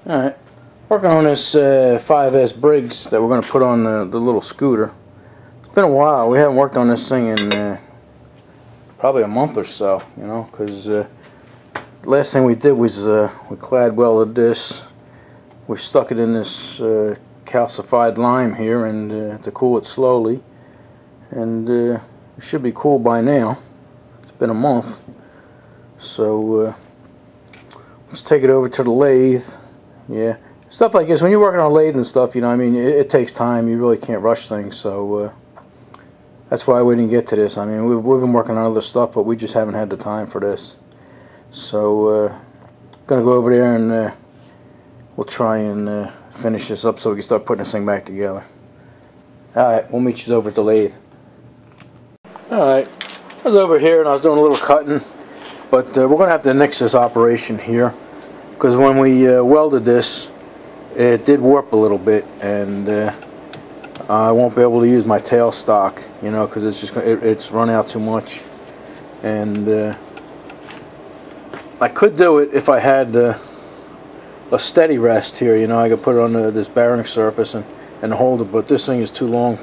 Alright, working on this 5S Briggs that we're going to put on the little scooter. It's been a while. We haven't worked on this thing in probably a month or so, you know, because the last thing we did was we clad welded this. We stuck it in this calcified lime here and to cool it slowly. And it should be cool by now. It's been a month. So let's take it over to the lathe. Yeah, stuff like this, when you're working on lathe and stuff, you know, I mean, it takes time. You really can't rush things, so that's why we didn't get to this. I mean, we've been working on other stuff, but we just haven't had the time for this. So gonna go over there and we'll try and finish this up so we can start putting this thing back together. Alright, we'll meet you over at the lathe. Alright, I was over here and I was doing a little cutting, but we're gonna have to nix this operation here. Because when we welded this, it did warp a little bit, and I won't be able to use my tail stock, you know, because it's run out too much. And I could do it if I had a steady rest here, you know. I could put it on this bearing surface and hold it, but this thing is too long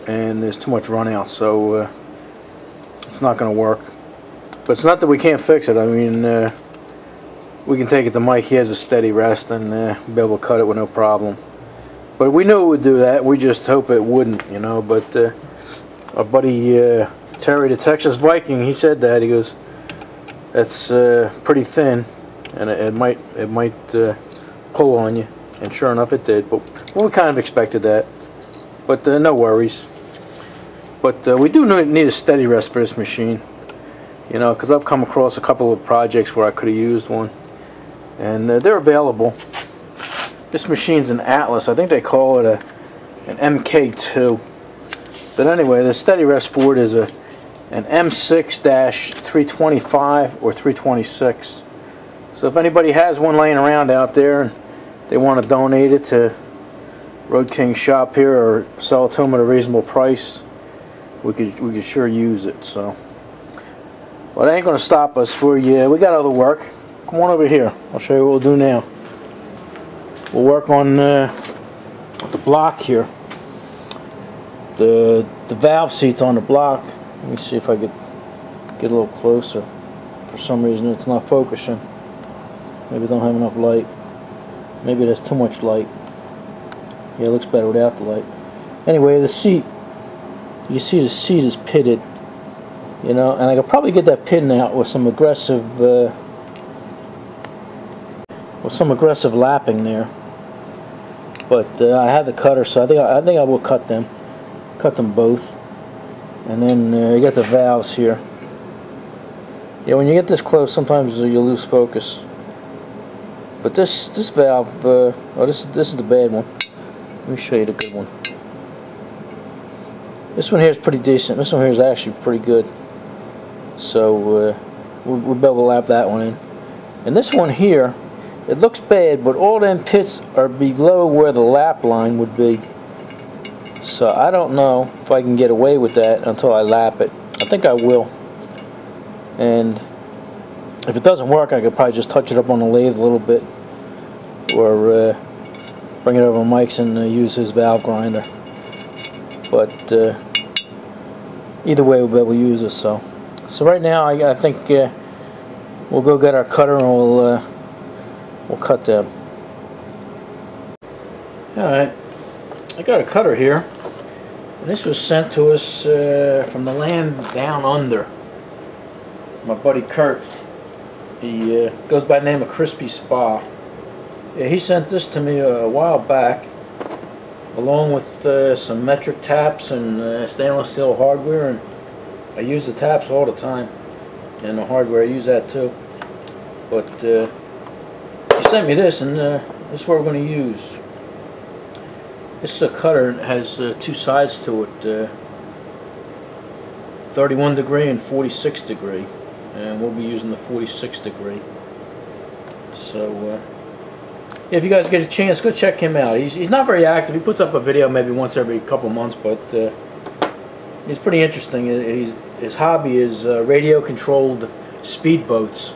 and there's too much run out, so it's not going to work. But it's not that we can't fix it. I mean, we can take it to Mike. He has a steady rest and be able to cut it with no problem. But we knew it would do that. We just hope it wouldn't, you know. But our buddy Terry, the Texas Viking, he said that. He goes, "That's pretty thin, and it might pull on you." And sure enough, it did. But we kind of expected that. But no worries. But we do need a steady rest for this machine, you know, because I've come across a couple of projects where I could have used one. And they're available. This machine's an Atlas. I think they call it an MK2. But anyway, the steady rest for it is an M6-325 or 326. So if anybody has one laying around out there and they want to donate it to Road King shop here or sell it to them at a reasonable price, we could sure use it. So, but it ain't gonna stop us for you. We got other work. Come on over here. I'll show you what we'll do now. We'll work on the block here. The valve seat's on the block. Let me see if I could get a little closer. For some reason it's not focusing. Maybe I don't have enough light. Maybe there's too much light. Yeah, it looks better without the light. Anyway, the seat. You see the seat is pitted. You know, and I could probably get that pitting out with some aggressive lapping there, but I have the cutter, so I think I will cut them both. And then you got the valves here. Yeah, when you get this close, sometimes you lose focus. But this valve, oh, this is the bad one. Let me show you the good one. This one here is pretty decent. This one here is actually pretty good. So we'll be able to lap that one in. And this one here, it looks bad, but all them pits are below where the lap line would be. So I don't know if I can get away with that until I lap it. I think I will. And if it doesn't work, I could probably just touch it up on the lathe a little bit, or bring it over to Mike's and use his valve grinder. But either way, we'll be able to use it. So right now, I think we'll go get our cutter and we'll cut them. Alright, I got a cutter here, and this was sent to us from the land down under. My buddy Kurt, he goes by the name of Crispy Spa. Yeah, he sent this to me a while back, along with some metric taps and stainless steel hardware, and I use the taps all the time, and the hardware I use that too. But he sent me this, and this is what we're going to use. This is a cutter. It has two sides to it, 31 degree and 46 degree, and we'll be using the 46 degree. So if you guys get a chance, go check him out. He's not very active. He puts up a video maybe once every couple months, but he's pretty interesting. His hobby is radio-controlled speedboats,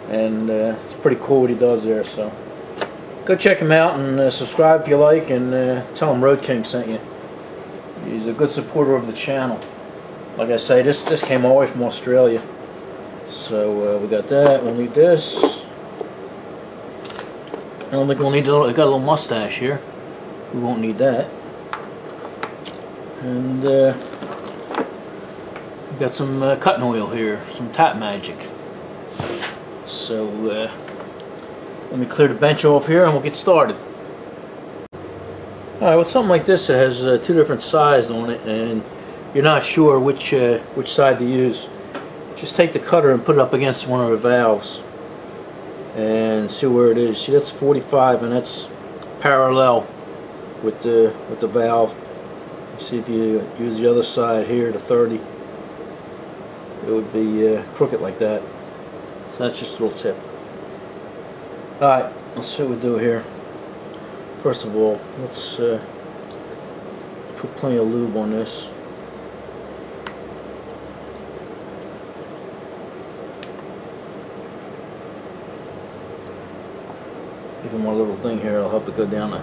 and it's pretty cool what he does there. So Go check him out and subscribe if you like, and tell him Road King sent you. He's a good supporter of the channel. Like I say, this came all the way from Australia. So we got that. We'll need this. I don't think we'll need I got a little mustache here. We won't need that. And we got some cutting oil here, some Tap Magic. So let me clear the bench off here and we'll get started. Alright, with something like this, it has two different sides on it, and you're not sure which side to use. Just take the cutter and put it up against one of the valves and see where it is. See, that's 45, and that's parallel with the valve. See, if you use the other side here, the 30, it would be crooked like that. So that's just a little tip. Alright, let's see what we do here. First of all, let's put plenty of lube on this. Give him one little thing here, it'll help it go down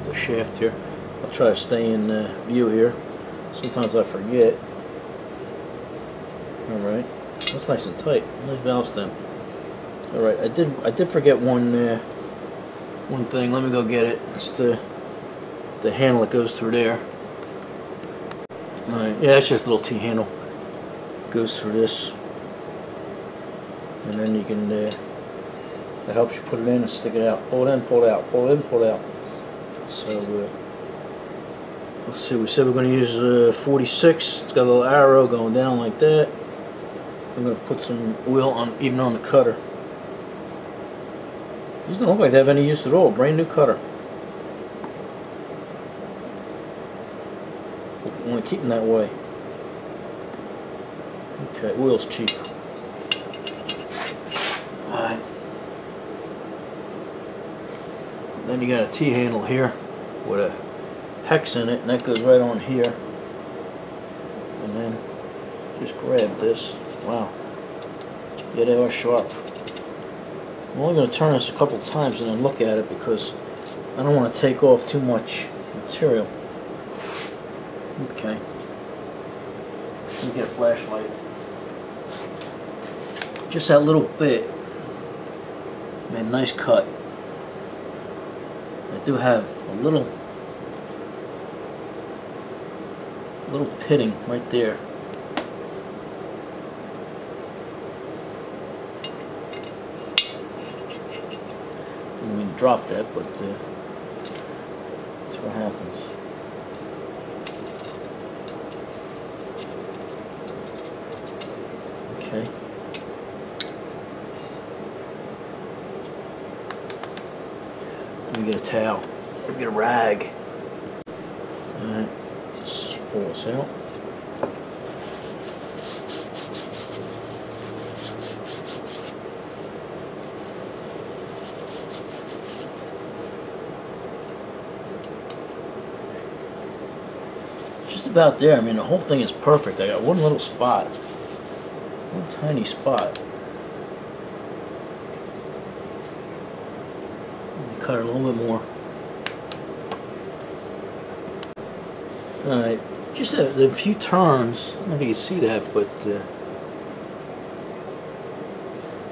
the shaft here. I'll try to stay in view here. Sometimes I forget. Alright, that's nice and tight. Nice valve stem. Alright, I did forget one thing. Let me go get it. It's the handle that goes through there. Alright, yeah, it's just a little T-handle. Goes through this. And then you can, that helps you put it in and stick it out. Pull it in, pull it out, pull it in, pull it out. So, let's see, we said we're going to use 46. It's got a little arrow going down like that. I'm going to put some oil on, even on the cutter. These don't look like they have any use at all. Brand new cutter. I want to keep them that way. Okay, oil's cheap. Alright. Then you got a T-handle here with a hex in it, and that goes right on here. And then just grab this. Wow. Yeah, they are sharp. I'm only going to turn this a couple times and then look at it because I don't want to take off too much material. Okay. Let me get a flashlight. Just that little bit made a nice cut. I do have a little pitting right there. Didn't mean to drop that, but that's what happens. Okay. Let me get a towel. Let me get a rag. Alright, let's pull this out. Just about there. I mean, the whole thing is perfect. I got one little spot. One tiny spot. Let me cut it a little bit more. Alright, just the few turns, I don't know if you can see that, but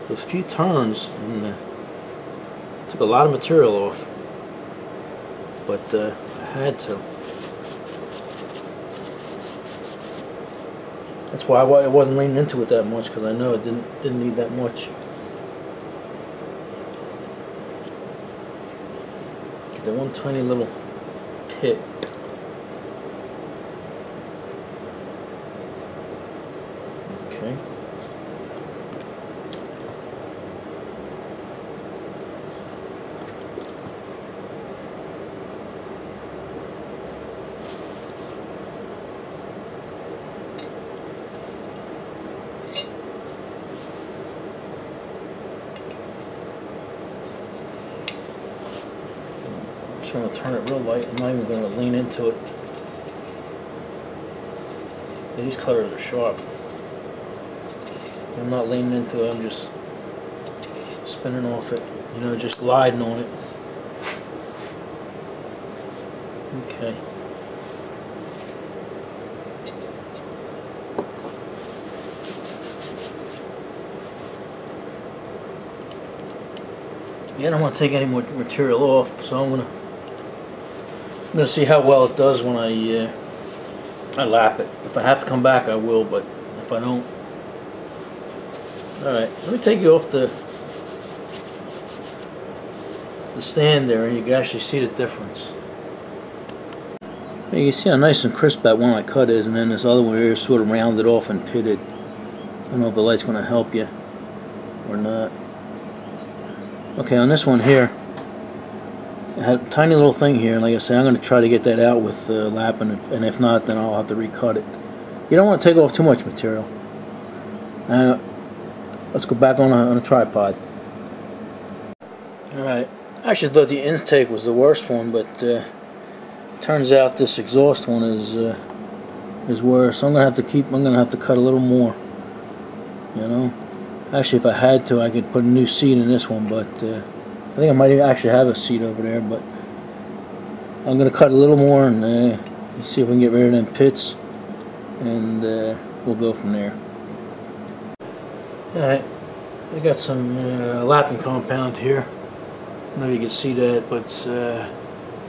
those few turns, and took a lot of material off, but I had to. That's why I wasn't leaning into it that much, because I know it didn't need that much. Get that one tiny little pit. Okay. I'm trying to turn it real light. I'm not even going to lean into it. Yeah, these cutters are sharp. I'm not leaning into it. I'm just spinning off it. You know, just gliding on it. Okay. Yeah, I don't want to take any more material off, so I'm gonna see how well it does when I lap it. If I have to come back, I will, but if I don't, all right. Let me take you off the stand there, and you can actually see the difference. You can see how nice and crisp that one I cut is, and then this other one here is sort of rounded off and pitted. I don't know if the light's going to help you or not. Okay, on this one here, I had a tiny little thing here, and like I say, I'm going to try to get that out with lapping, and if not, then I'll have to recut it. You don't want to take off too much material. Let's go back on a tripod. Alright, I actually thought the intake was the worst one, but turns out this exhaust one is worse. I'm gonna have to cut a little more. You know, actually, if I had to, I could put a new seat in this one, but I think I might actually have a seat over there. But I'm gonna cut a little more and see if we can get rid of them pits, and we'll go from there. Alright, we got some lapping compound here. I don't know if you can see that, but it's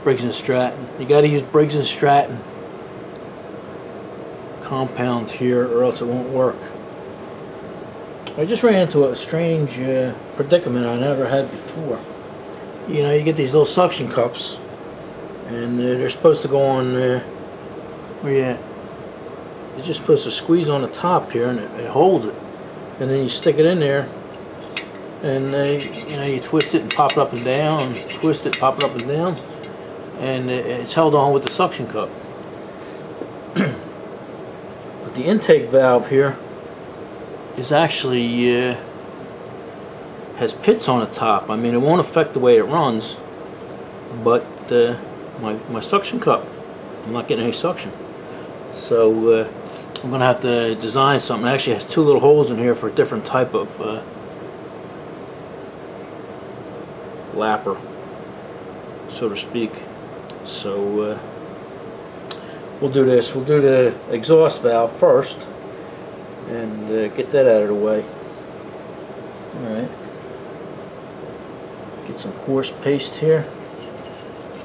Briggs & Stratton. You got to use Briggs & Stratton compound here, or else it won't work. I just ran into a strange predicament I never had before. You know, you get these little suction cups, and they're supposed to go on where you at? You're just supposed to squeeze on the top here, and it holds it. And then you stick it in there, and you know, you twist it and pop it up and down, twist it, pop it up and down, and it's held on with the suction cup. But the intake valve here is actually has pits on the top. I mean, it won't affect the way it runs, but my suction cup, I'm not getting any suction. So I'm going to have to design something. It actually has two little holes in here for a different type of lapper, so to speak. So we'll do this. We'll do the exhaust valve first and get that out of the way. Alright. Get some coarse paste here.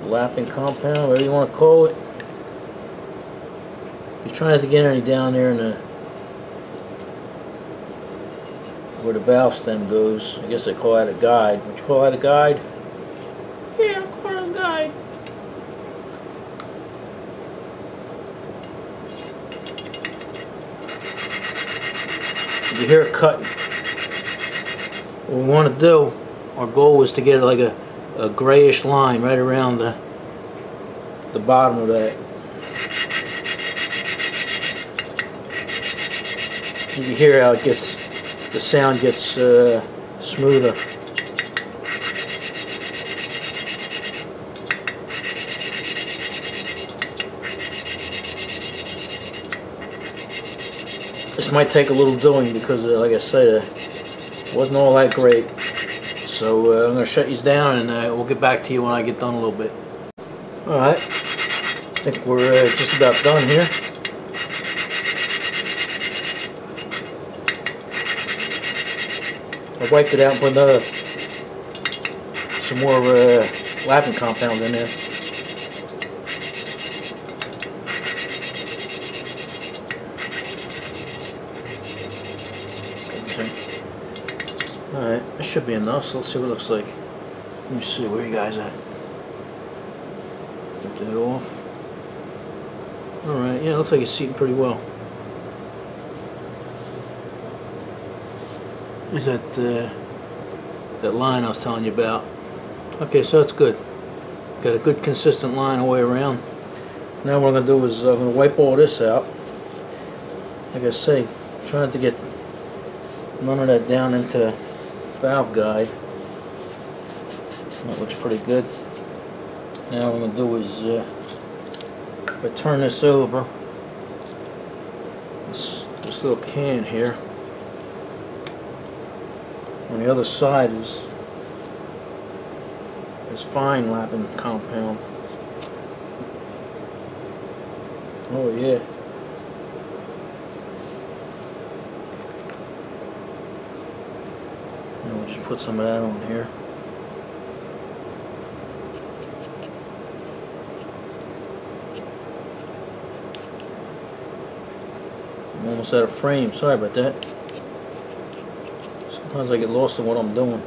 Lapping compound, whatever you want to call it. You're trying not to get any down there in the where the valve stem goes. I guess they call that a guide. Would you call that a guide? Yeah, I call it a guide. If you hear it cutting, what we want to do, our goal is to get like a grayish line right around the bottom of that. You can hear how it gets, the sound gets smoother. This might take a little doing because, like I said, it wasn't all that great. So I'm going to shut these down, and we'll get back to you when I get done a little bit. Alright, I think we're just about done here. I wiped it out and put some more lapping compound in there. Okay. Alright, this should be enough, so let's see what it looks like. Let me see, where you guys at? Get that off. Alright, yeah, it looks like it's seating pretty well. Is that line I was telling you about? Okay, so that's good. Got a good consistent line all the way around. Now what I'm going to do is I'm going to wipe all this out. Like I say, trying to get none of that down into the valve guide. That looks pretty good. Now what I'm going to do is if I turn this over, this little can here, on the other side is fine lapping compound. Oh yeah. And we'll just put some of that on here. I'm almost out of frame. Sorry about that. Sometimes I get lost in what I'm doing.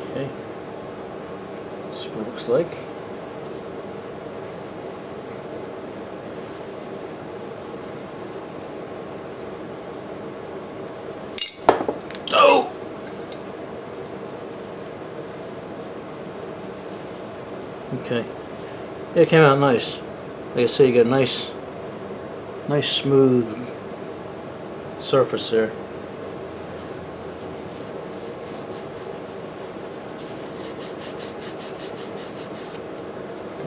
Okay. See what it looks like. Oh! Okay. Yeah, it came out nice. Like I say, you got a nice smooth surface there.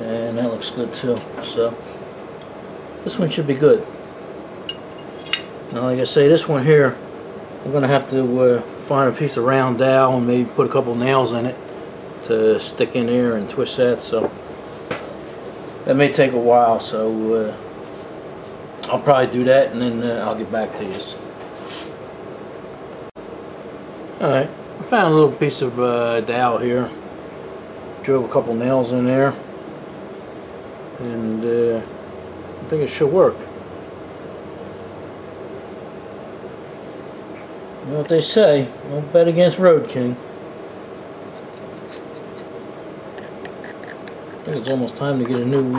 And that looks good too. So this one should be good. Now, like I say, this one here, I'm gonna have to find a piece of round dowel and maybe put a couple nails in it to stick in there and twist that. So that may take a while. So I'll probably do that, and then I'll get back to you. All right, I found a little piece of dowel here. Drove a couple nails in there, and I think it should work. You know what they say, don't bet against Road King. I think it's almost time to get a new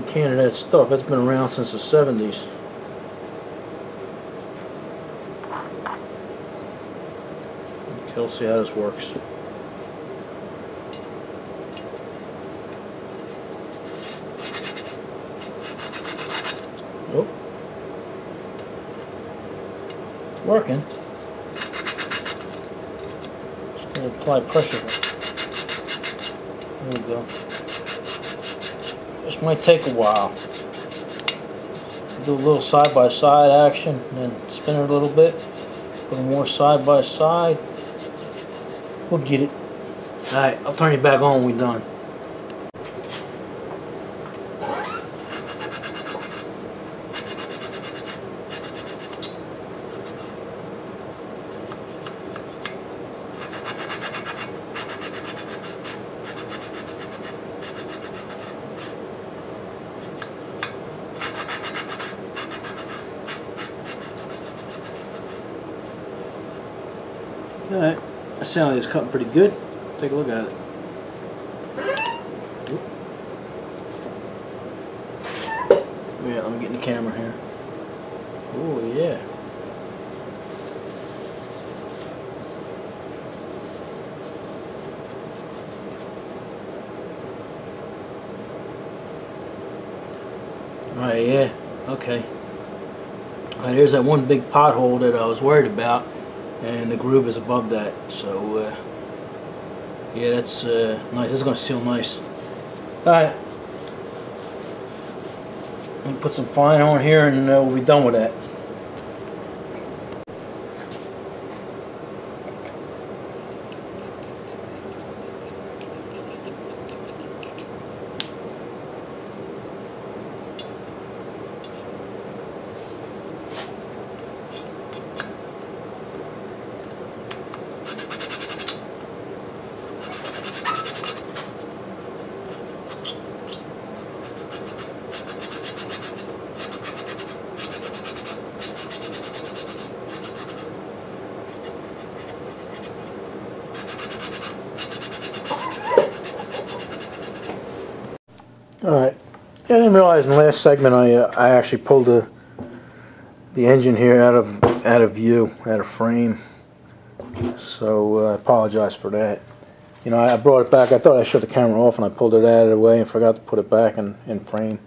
can of that stuff. That's been around since the 70s. Okay, let's see how this works. Oh. Working. Just going to apply pressure. There we go. This might take a while. Do a little side-by-side action, and then spin it a little bit. Put more side-by-side. We'll get it. Alright, I'll turn you back on when we're done. Alright, that sound like it's cutting pretty good. Take a look at it. Oop. Yeah, let me get in the camera here. Oh yeah. Alright, yeah, okay. Alright, here's that one big pothole that I was worried about. And the groove is above that, so yeah, that's nice. It's going to seal nice. Alright, let me put some fine on here, and we'll be done with that. Alright, I didn't realize in the last segment I actually pulled the engine here out of view, out of frame. So I apologize for that. You know, I brought it back. I thought I shut the camera off and I pulled it out of the way and forgot to put it back in frame.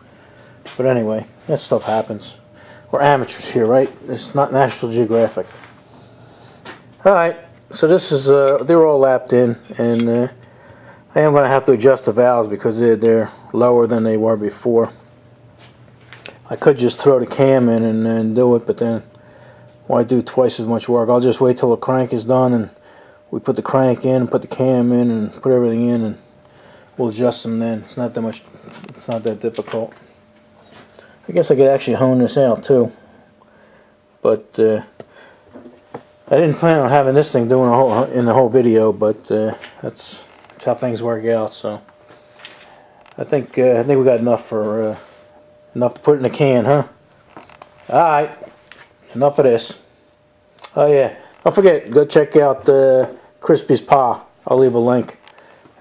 But anyway, that stuff happens. We're amateurs here, right? This is not National Geographic. Alright, so this is, they're all lapped in, and I am going to have to adjust the valves because they're lower than they were before. I could just throw the cam in and then do it, but then why do twice as much work? I'll just wait till the crank is done and we put the crank in, put the cam in, and put everything in, and we'll adjust them then. It's not that much, it's not that difficult. I guess I could actually hone this out too, but I didn't plan on having this thing doing in the whole video, but that's how things work out. So I think we got enough for enough to put in a can, huh? All right, enough of this. Oh yeah, don't forget, go check out Crispy's Pa. I'll leave a link,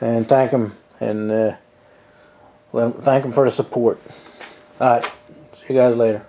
and thank him, and thank him for the support. All right, see you guys later.